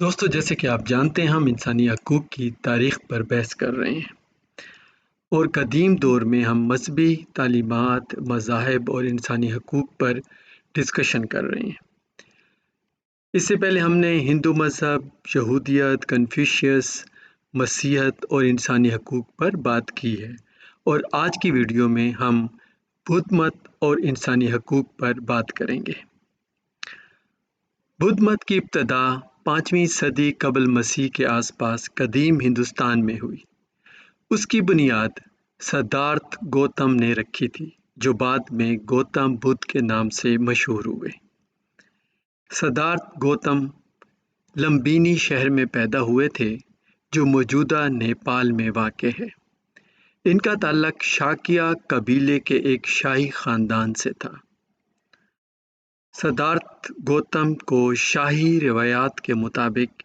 دوستو جیسے کہ آپ جانتے ہیں ہم انسانی حقوق کی تاریخ پر بحث کر رہے ہیں اور قدیم دور میں ہم مذہبی تعلیمات، مذاہب اور انسانی حقوق پر ڈسکشن کر رہے ہیں۔ اس سے پہلے ہم نے ہندو مذہب، یہودیت، کنفیوشیس، مسیحیت اور انسانی حقوق پر بات کی ہے، اور آج کی ویڈیو میں ہم بدھ مت اور انسانی حقوق پر بات کریں گے۔ بدھ مت کی ابتدا 5ویں صدی قبل مسیح کے آس پاس قدیم ہندوستان میں ہوئی۔ اس کی بنیاد سدھارتھ گوتم نے رکھی تھی، جو بعد میں گوتم بدھ کے نام سے مشہور ہوئے۔ سدھارتھ گوتم لمبینی شہر میں پیدا ہوئے تھے، جو موجودہ نیپال میں واقع ہے۔ ان کا تعلق شاکیہ قبیلے کے ایک شاہی خاندان سے تھا۔ سدھارتھ گوتم کو شاہی روایات کے مطابق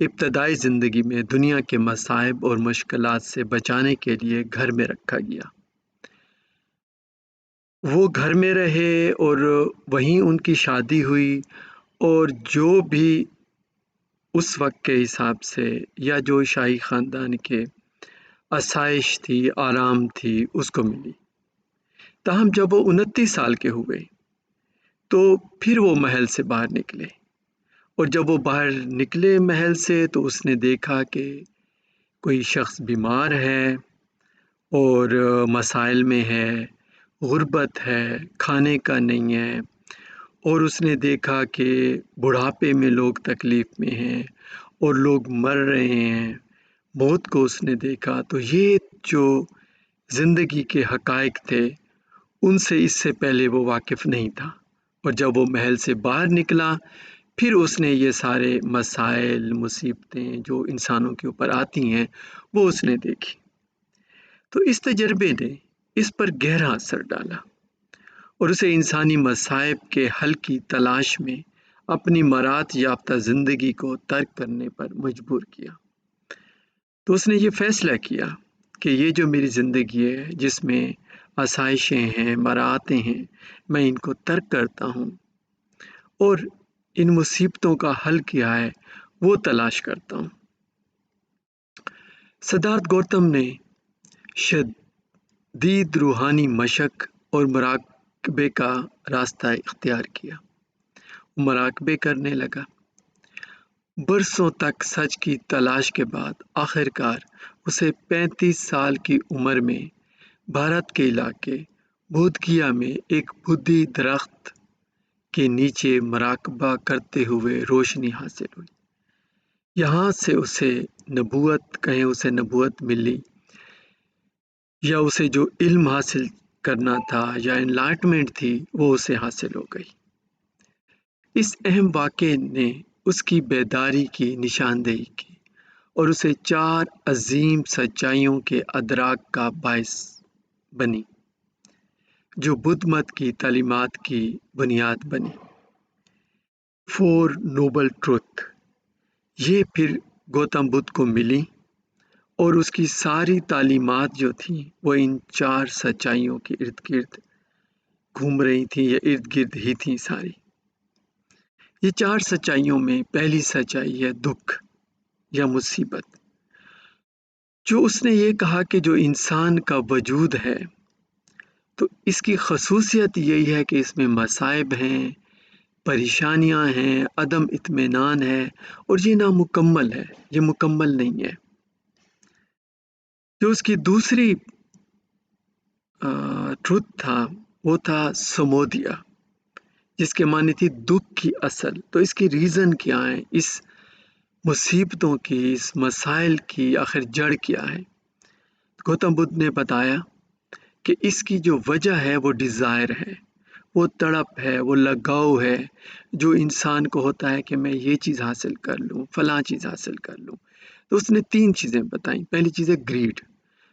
ابتدائی زندگی میں دنیا کے مصائب اور مشکلات سے بچانے کے لیے گھر میں رکھا گیا۔ وہ گھر میں رہے اور وہیں ان کی شادی ہوئی، اور جو بھی اس وقت کے حساب سے یا جو شاہی خاندان کے آسائش تھی، آرام تھی، اس کو ملی۔ تاہم جب وہ 29 سال کے ہوئے تو پھر وہ محل سے باہر نکلے، اور جب وہ باہر نکلے محل سے تو اس نے دیکھا کہ کوئی شخص بیمار ہے اور مسائل میں ہے، غربت ہے، کھانے کا نہیں ہے، اور اس نے دیکھا کہ بڑھاپے میں لوگ تکلیف میں ہیں اور لوگ مر رہے ہیں، موت کو اس نے دیکھا۔ تو یہ جو زندگی کے حقائق تھے ان سے اس سے پہلے وہ واقف نہیں تھا، اور جب وہ محل سے باہر نکلا پھر اس نے یہ سارے مسائل، مصیبتیں جو انسانوں کے اوپر آتی ہیں وہ اس نے دیکھی۔ تو اس تجربے نے اس پر گہرا اثر ڈالا اور اسے انسانی مصائب کے حل کی تلاش میں اپنی مراد یافتہ زندگی کو ترک کرنے پر مجبور کیا۔ تو اس نے یہ فیصلہ کیا کہ یہ جو میری زندگی ہے، جس میں آسائشیں ہیں، مراتیں ہیں، میں ان کو ترک کرتا ہوں اور ان مصیبتوں کا حل کیا ہے وہ تلاش کرتا ہوں۔ سدھارتھ گوتم نے شدید روحانی مشق اور مراقبے کا راستہ اختیار کیا۔ مراقبے کرنے لگا۔ برسوں تک سچ کی تلاش کے بعد آخرکار اسے 35 سال کی عمر میں بھارت کے علاقے بودھ گیا میں ایک بودھی درخت کے نیچے مراقبہ کرتے ہوئے روشنی حاصل ہوئی۔ یہاں سے اسے نبوت ملی، یا اسے جو علم حاصل کرنا تھا یا انلائٹمنٹ تھی وہ اسے حاصل ہو گئی۔ اس اہم واقعے نے اس کی بیداری کی نشاندہی کی اور اسے 4 عظیم سچائیوں کے ادراک کا باعث بنی، جو بدھ مت کی تعلیمات کی بنیاد بنی۔ 4 نوبل ٹروتھ یہ پھر گوتم بدھ کو ملی، اور اس کی ساری تعلیمات جو تھیں وہ ان 4 سچائیوں کے ارد گرد گھوم رہی تھیں یا ارد گرد ہی تھیں ساری۔ یہ 4 سچائیوں میں پہلی سچائی ہے دکھ یا مصیبت، جو اس نے یہ کہا کہ جو انسان کا وجود ہے تو اس کی خصوصیت یہی ہے کہ اس میں مصائب ہیں، پریشانیاں ہیں، عدم اطمینان ہے، اور یہ نامکمل ہے، یہ مکمل نہیں ہے۔ جو اس کی دوسری ٹروتھ تھا وہ تھا سمودیا، جس کے معنی تھی دکھ کی اصل۔ تو اس کی ریزن کیا ہے، اس مصیبتوں کی، اس مسائل کی آخر جڑ کیا ہے؟ گوتم بدھ نے بتایا کہ اس کی جو وجہ ہے وہ ڈیزائر ہے، وہ تڑپ ہے، وہ لگاؤ ہے جو انسان کو ہوتا ہے کہ میں یہ چیز حاصل کر لوں، فلاں چیز حاصل کر لوں۔ تو اس نے 3 چیزیں بتائیں۔ پہلی چیز ہے گریڈ،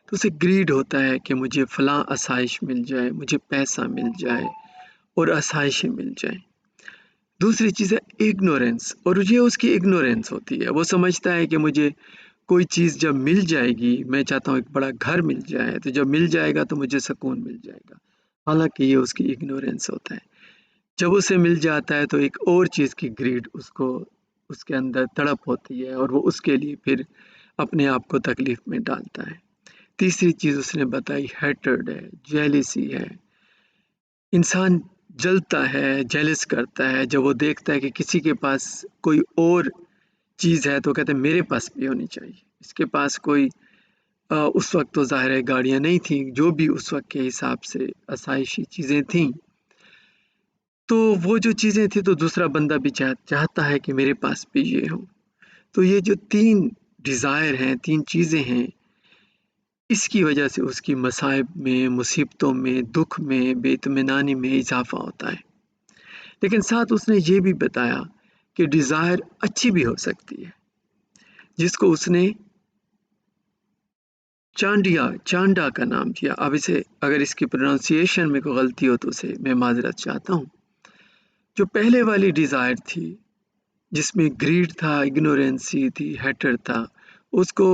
تو اسے گریڈ ہوتا ہے کہ مجھے فلاں آسائش مل جائے، مجھے پیسہ مل جائے اور آسائشیں مل جائیں۔ دوسری چیز ہے اگنورینس، اور یہ اس کی اگنورینس ہوتی ہے، وہ سمجھتا ہے کہ مجھے کوئی چیز جب مل جائے گی، میں چاہتا ہوں ایک بڑا گھر مل جائے، تو جب مل جائے گا تو مجھے سکون مل جائے گا، حالانکہ یہ اس کی اگنورینس ہوتا ہے۔ جب اسے مل جاتا ہے تو ایک اور چیز کی گریڈ اس کو اس کے اندر تڑپ ہوتی ہے اور وہ اس کے لیے پھر اپنے آپ کو تکلیف میں ڈالتا ہے۔ تیسری چیز اس نے بتائی ہیٹرڈ ہے، جیلیسی ہے۔ انسان جلتا ہے، جیلس کرتا ہے جب وہ دیکھتا ہے کہ کسی کے پاس کوئی اور چیز ہے تو کہتے ہیں میرے پاس بھی ہونی چاہیے۔ اس کے پاس کوئی اس وقت تو ظاہر ہے گاڑیاں نہیں تھیں، جو بھی اس وقت کے حساب سے آسائشی چیزیں تھیں، تو وہ جو چیزیں تھیں تو دوسرا بندہ بھی چاہتا ہے کہ میرے پاس بھی یہ ہو۔ تو یہ جو 3 ڈیزائر ہیں، 3 چیزیں ہیں، اس کی وجہ سے اس کی مصائب میں، مصیبتوں میں، دکھ میں، بے اطمینانی میں اضافہ ہوتا ہے۔ لیکن ساتھ اس نے یہ بھی بتایا کہ ڈیزائر اچھی بھی ہو سکتی ہے، جس کو اس نے چانڈا کا نام دیا۔ اب اسے اگر اس کی پروننسیشن میں کوئی غلطی ہو تو اسے میں معذرت چاہتا ہوں۔ جو پہلے والی ڈیزائر تھی جس میں گریڈ تھا، اگنورینسی تھی، ہیٹر تھا، اس کو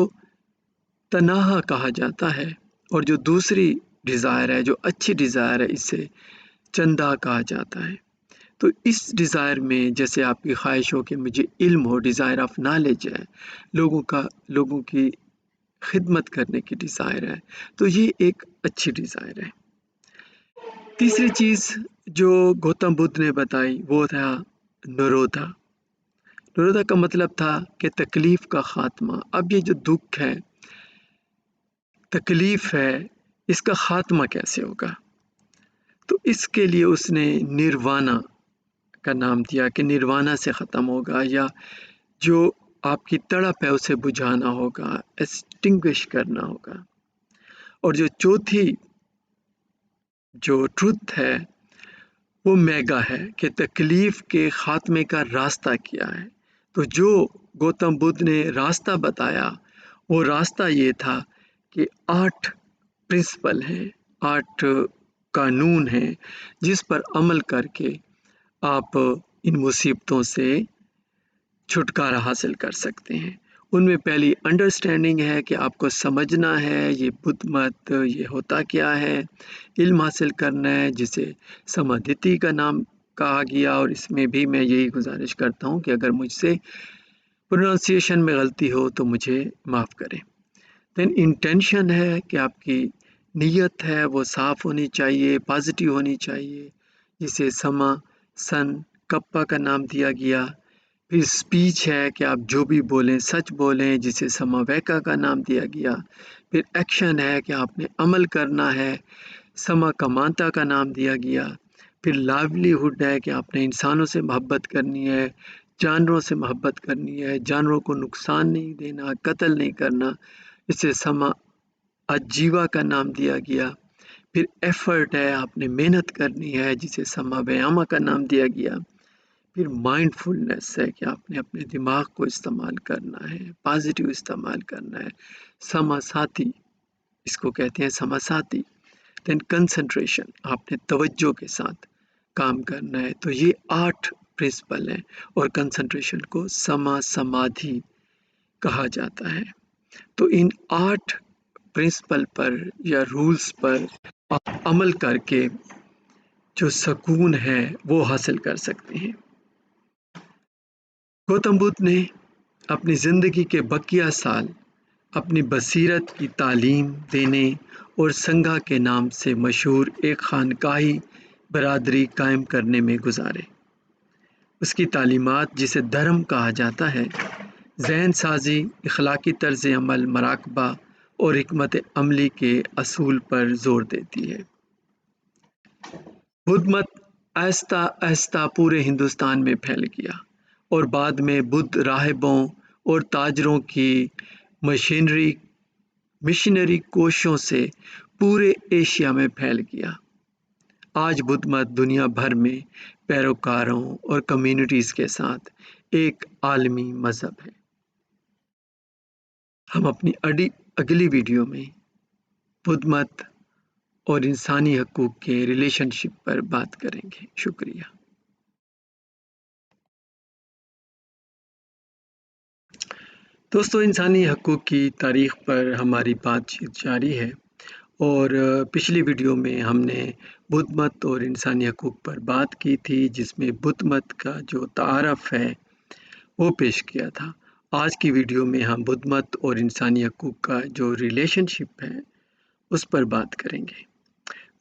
تناہا کہا جاتا ہے، اور جو دوسری ڈیزائر ہے، جو اچھی ڈیزائر ہے، اسے چندا کہا جاتا ہے۔ تو اس ڈیزائر میں جیسے آپ کی خواہش ہو کہ مجھے علم ہو، ڈیزائر آف نالج ہے، لوگوں کی خدمت کرنے کی ڈیزائر ہے، تو یہ ایک اچھی ڈیزائر ہے۔ تیسری چیز جو گوتم بدھ نے بتائی وہ تھا نرودھا۔ نرودھا کا مطلب تھا کہ تکلیف کا خاتمہ۔ اب یہ جو دکھ ہے، تکلیف ہے، اس کا خاتمہ کیسے ہوگا؟ تو اس کے لیے اس نے نروانا کا نام دیا کہ نروانا سے ختم ہوگا، یا جو آپ کی تڑپ ہے اسے بجھانا ہوگا، ایکسٹنگوش کرنا ہوگا۔ اور جو چوتھی جو ٹروتھ ہے وہ میگا ہے کہ تکلیف کے خاتمے کا راستہ کیا ہے۔ تو جو گوتم بدھ نے راستہ بتایا وہ راستہ یہ تھا کہ 8 پرنسپل ہیں، 8 قانون ہیں جس پر عمل کر کے آپ ان مصیبتوں سے چھٹکارا حاصل کر سکتے ہیں۔ ان میں پہلی انڈرسٹینڈنگ ہے کہ آپ کو سمجھنا ہے یہ بدھ مت یہ ہوتا کیا ہے، علم حاصل کرنا ہے جسے سمادھتی کا نام کہا گیا، اور اس میں بھی میں یہی گزارش کرتا ہوں کہ اگر مجھ سے پروننسیشن میں غلطی ہو تو مجھے معاف کریں۔ دین انٹینشن ہے کہ آپ کی نیت ہے وہ صاف ہونی چاہیے، پازیٹیو ہونی چاہیے، جسے سما سن کپا کا نام دیا گیا۔ پھر سپیچ ہے کہ آپ جو بھی بولیں سچ بولیں، جسے سما ویکا کا نام دیا گیا۔ پھر ایکشن ہے کہ آپ نے عمل کرنا ہے، سما کمانتا کا نام دیا گیا۔ پھر لائیولیہوڈ ہے کہ آپ نے انسانوں سے محبت کرنی ہے، جانوروں سے محبت کرنی ہے، جانوروں کو نقصان نہیں دینا، قتل نہیں کرنا، اسے سما اجیوا کا نام دیا گیا۔ پھر ایفرٹ ہے، آپ نے محنت کرنی ہے، جسے سما ویاما کا نام دیا گیا۔ پھر مائنڈ فلنس ہے کہ آپ نے اپنے دماغ کو استعمال کرنا ہے، پازیٹیو استعمال کرنا ہے، سما ساتھی اس کو کہتے ہیں، سما ساتھی۔ دین کنسنٹریشن، آپ نے توجہ کے ساتھ کام کرنا ہے۔ تو یہ 8 پرنسپل ہیں، اور کنسنٹریشن کو سما سمادھی کہا جاتا ہے۔ تو ان 8 پرنسپل پر یا رولز پر آپ عمل کر کے جو سکون ہے وہ حاصل کر سکتے ہیں۔ گوتم بدھ نے اپنی زندگی کے بقیہ سال اپنی بصیرت کی تعلیم دینے اور سنگھا کے نام سے مشہور ایک خانقاہی برادری قائم کرنے میں گزارے۔ اس کی تعلیمات، جسے دھرم کہا جاتا ہے، ذہن سازی، اخلاقی طرز عمل، مراقبہ اور حکمت عملی کے اصول پر زور دیتی ہے۔ بدھ مت آہستہ آہستہ پورے ہندوستان میں پھیل گیا، اور بعد میں بدھ راہبوں اور تاجروں کی مشنری کوششوں سے پورے ایشیا میں پھیل گیا۔ آج بدھ مت دنیا بھر میں پیروکاروں اور کمیونٹیز کے ساتھ ایک عالمی مذہب ہے۔ ہم اپنی اگلی ویڈیو میں بدھ مت اور انسانی حقوق کے ریلیشن شپ پر بات کریں گے۔ شکریہ۔ دوستو، انسانی حقوق کی تاریخ پر ہماری بات چیت جاری ہے، اور پچھلی ویڈیو میں ہم نے بدھ مت اور انسانی حقوق پر بات کی تھی، جس میں بدھ مت کا جو تعارف ہے وہ پیش کیا تھا۔ آج کی ویڈیو میں ہم بدھ مت اور انسانی حقوق کا جو ریلیشن شپ ہے اس پر بات کریں گے۔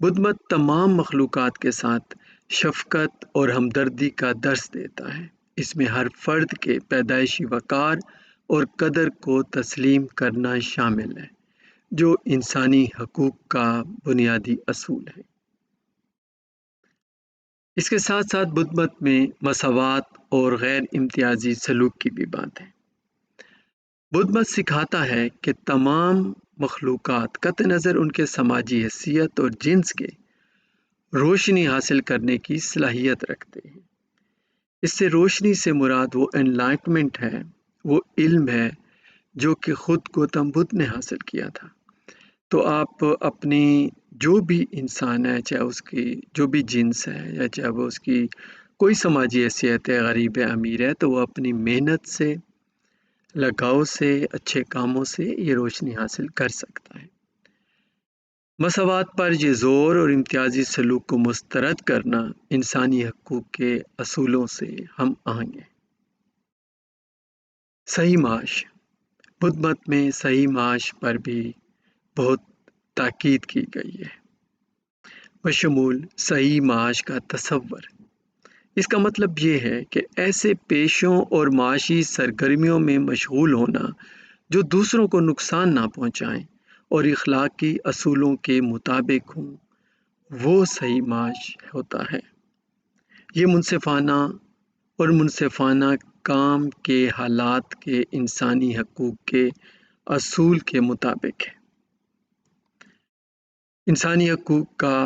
بدھ مت تمام مخلوقات کے ساتھ شفقت اور ہمدردی کا درس دیتا ہے۔ اس میں ہر فرد کے پیدائشی وقار اور قدر کو تسلیم کرنا شامل ہے، جو انسانی حقوق کا بنیادی اصول ہے۔ اس کے ساتھ ساتھ بدھ مت میں مساوات اور غیر امتیازی سلوک کی بھی بات ہے۔ بدھ مت سکھاتا ہے کہ تمام مخلوقات قطع نظر ان کے سماجی حیثیت اور جنس کے روشنی حاصل کرنے کی صلاحیت رکھتے ہیں۔ اس سے روشنی سے مراد وہ انلائٹمنٹ ہے، وہ علم ہے جو کہ خود گوتم بدھ نے حاصل کیا تھا۔ تو آپ اپنی جو بھی انسان ہے، چاہے اس کی جو بھی جنس ہے یا چاہے وہ اس کی کوئی سماجی حیثیت ہے، غریب ہے امیر ہے، تو وہ اپنی محنت سے، لگاؤ سے، اچھے کاموں سے یہ روشنی حاصل کر سکتا ہے۔ مساوات پر یہ زور اور امتیازی سلوک کو مسترد کرنا انسانی حقوق کے اصولوں سے ہم آہنگ ہے۔ صحیح معاش۔ بدھ مت میں صحیح معاش پر بھی بہت تاکید کی گئی ہے، بشمول صحیح معاش کا تصور۔ اس کا مطلب یہ ہے کہ ایسے پیشوں اور معاشی سرگرمیوں میں مشغول ہونا جو دوسروں کو نقصان نہ پہنچائیں اور اخلاقی اصولوں کے مطابق ہوں، وہ صحیح معاش ہوتا ہے۔ یہ منصفانہ کام کے حالات کے انسانی حقوق کے اصول کے مطابق ہے۔ انسانی حقوق کا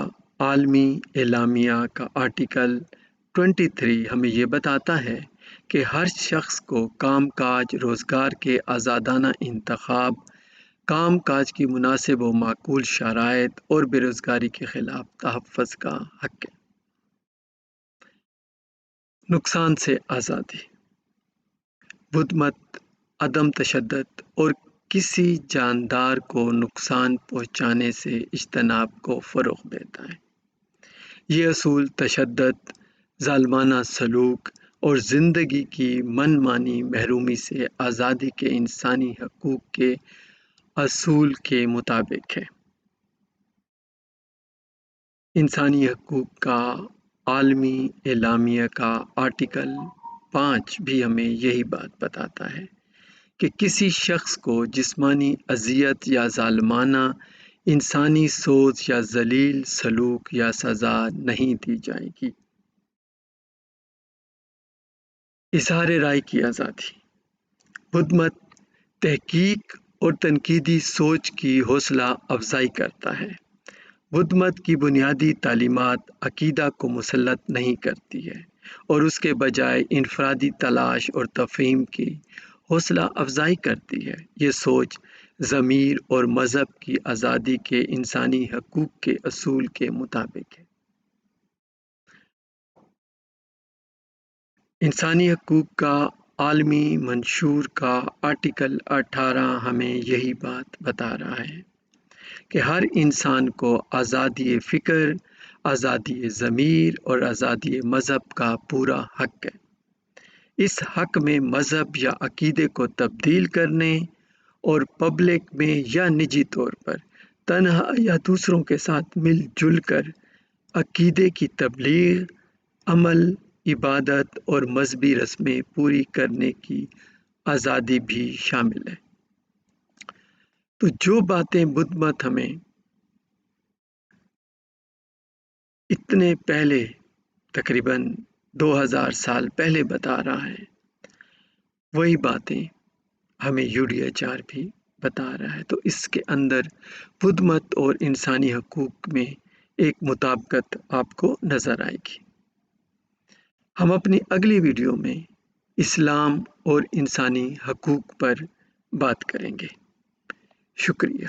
عالمی اعلامیہ کا آرٹیکل 23 ہمیں یہ بتاتا ہے کہ ہر شخص کو کام کاج، روزگار کے آزادانہ انتخاب، کام کاج کی مناسب و معقول شرائط اور بے روزگاری کے خلاف تحفظ کا حق ہے۔ نقصان سے آزادی۔ بدھ مت عدم تشدد اور کسی جاندار کو نقصان پہنچانے سے اجتناب کو فروغ دیتا ہے۔ یہ اصول تشدد، ظالمانہ سلوک اور زندگی کی من مانی محرومی سے آزادی کے انسانی حقوق کے اصول کے مطابق ہے۔ انسانی حقوق کا عالمی اعلامیہ کا آرٹیکل 5 بھی ہمیں یہی بات بتاتا ہے کہ کسی شخص کو جسمانی اذیت یا ظالمانہ انسانی سوچ یا ذلیل سلوک یا سزا نہیں دی جائے گی۔ اظہار رائے کی آزادی۔ بدھ مت تحقیق اور تنقیدی سوچ کی حوصلہ افزائی کرتا ہے۔ بدھ مت کی بنیادی تعلیمات عقیدہ کو مسلط نہیں کرتی ہے اور اس کے بجائے انفرادی تلاش اور تفہیم کی حوصلہ افزائی کرتی ہے۔ یہ سوچ ضمیر اور مذہب کی آزادی کے انسانی حقوق کے اصول کے مطابق ہے۔ انسانی حقوق کا عالمی منشور کا آرٹیکل 18 ہمیں یہی بات بتا رہا ہے کہ ہر انسان کو آزادی فکر، آزادی ضمیر اور آزادی مذہب کا پورا حق ہے۔ اس حق میں مذہب یا عقیدے کو تبدیل کرنے اور پبلک میں یا نجی طور پر تنہا یا دوسروں کے ساتھ مل جل کر عقیدے کی تبلیغ، عمل، عبادت اور مذہبی رسمیں پوری کرنے کی آزادی بھی شامل ہے۔ تو جو باتیں بدھ مت ہمیں اتنے پہلے، تقریباً 2000 سال پہلے بتا رہا ہے، وہی باتیں ہمیں UDHR بھی بتا رہا ہے۔ تو اس کے اندر بدھ مت اور انسانی حقوق میں ایک مطابقت آپ کو نظر آئے گی۔ ہم اپنی اگلی ویڈیو میں اسلام اور انسانی حقوق پر بات کریں گے۔ شکریہ۔